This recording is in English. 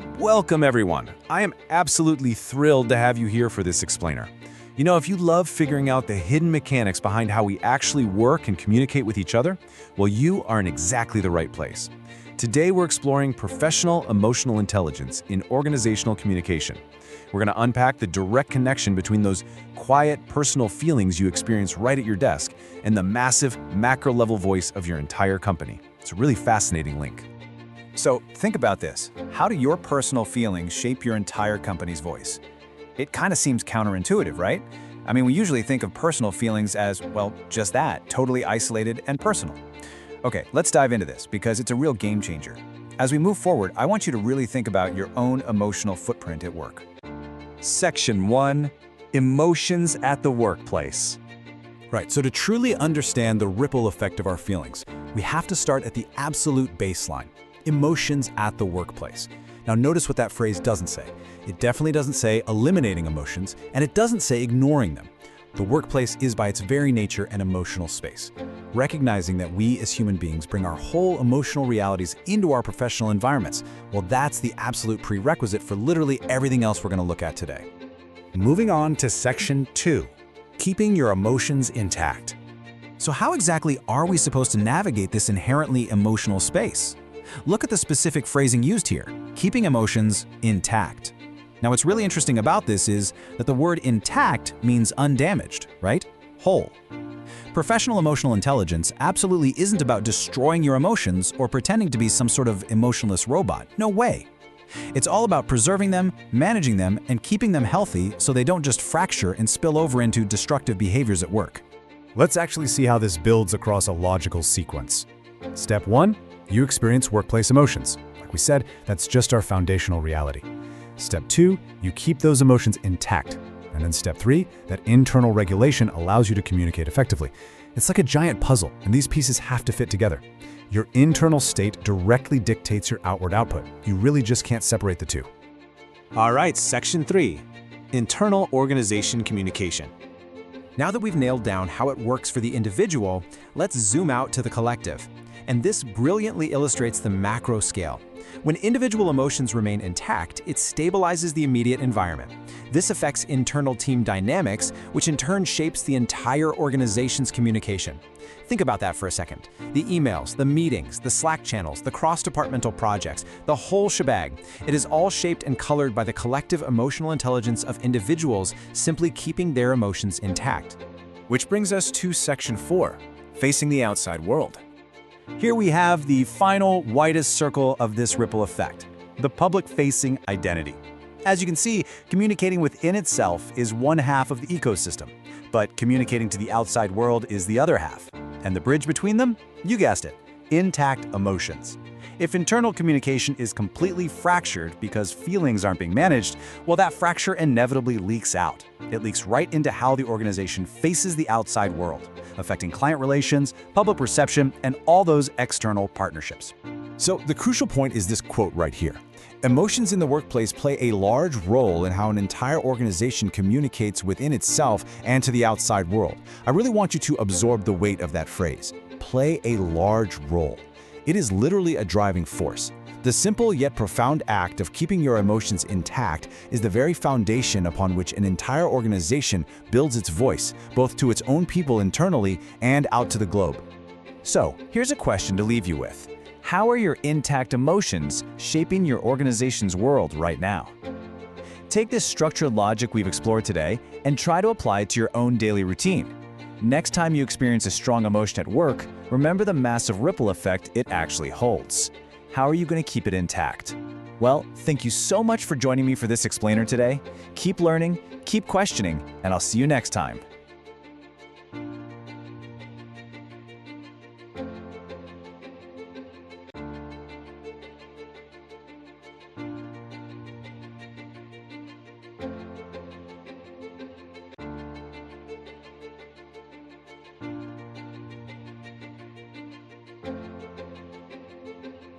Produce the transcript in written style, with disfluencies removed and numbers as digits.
Welcome, everyone. I am absolutely thrilled to have you here for this explainer. You know, if you love figuring out the hidden mechanics behind how we actually work and communicate with each other, well, you are in exactly the right place. Today, we're exploring professional emotional intelligence in organizational communication. We're going to unpack the direct connection between those quiet, personal feelings you experience right at your desk and the massive, macro-level voice of your entire company. It's a really fascinating link. So think about this. How do your personal feelings shape your entire company's voice? It kind of seems counterintuitive, right? I mean, we usually think of personal feelings as, well, just that, totally isolated and personal. Okay, let's dive into this because it's a real game changer. As we move forward, I want you to really think about your own emotional footprint at work. Section 1. Emotions at the workplace. Right, so to truly understand the ripple effect of our feelings, we have to start at the absolute baseline. Emotions at the workplace. Now notice what that phrase doesn't say. It definitely doesn't say eliminating emotions, and it doesn't say ignoring them. The workplace is by its very nature an emotional space. Recognizing that we as human beings bring our whole emotional realities into our professional environments, well, that's the absolute prerequisite for literally everything else we're going to look at today. Moving on to Section 2, keeping your emotions intact. So how exactly are we supposed to navigate this inherently emotional space? Look at the specific phrasing used here, keeping emotions intact. Now, what's really interesting about this is that the word intact means undamaged, right? Whole. Professional emotional intelligence absolutely isn't about destroying your emotions or pretending to be some sort of emotionless robot. No way. It's all about preserving them, managing them, and keeping them healthy so they don't just fracture and spill over into destructive behaviors at work. Let's actually see how this builds across a logical sequence. Step 1. You experience workplace emotions. Like we said, that's just our foundational reality. Step 2, you keep those emotions intact. And then Step 3, that internal regulation allows you to communicate effectively. It's like a giant puzzle, and these pieces have to fit together. Your internal state directly dictates your outward output. You really just can't separate the two. All right, Section 3, internal organization communication. Now that we've nailed down how it works for the individual, let's zoom out to the collective. And this brilliantly illustrates the macro scale. When individual emotions remain intact, it stabilizes the immediate environment. This affects internal team dynamics, which in turn shapes the entire organization's communication. Think about that for a second. The emails, the meetings, the Slack channels, the cross-departmental projects, the whole shebang. It is all shaped and colored by the collective emotional intelligence of individuals simply keeping their emotions intact. Which brings us to Section 4, facing the outside world. Here we have the final whitest circle of this ripple effect, the public-facing identity. As you can see, communicating within itself is one half of the ecosystem, but communicating to the outside world is the other half. And the bridge between them? You guessed it, intact emotions. If internal communication is completely fractured because feelings aren't being managed, well, that fracture inevitably leaks out. It leaks right into how the organization faces the outside world, affecting client relations, public perception, and all those external partnerships. So the crucial point is this quote right here. Emotions in the workplace play a large role in how an entire organization communicates within itself and to the outside world. I really want you to absorb the weight of that phrase, play a large role. It is literally a driving force. The simple yet profound act of keeping your emotions intact is the very foundation upon which an entire organization builds its voice, both to its own people internally and out to the globe. So, here's a question to leave you with. How are your intact emotions shaping your organization's world right now? Take this structured logic we've explored today and try to apply it to your own daily routine. Next time you experience a strong emotion at work, remember the massive ripple effect it actually holds. How are you going to keep it intact? Well, thank you so much for joining me for this explainer today. Keep learning, keep questioning, and I'll see you next time.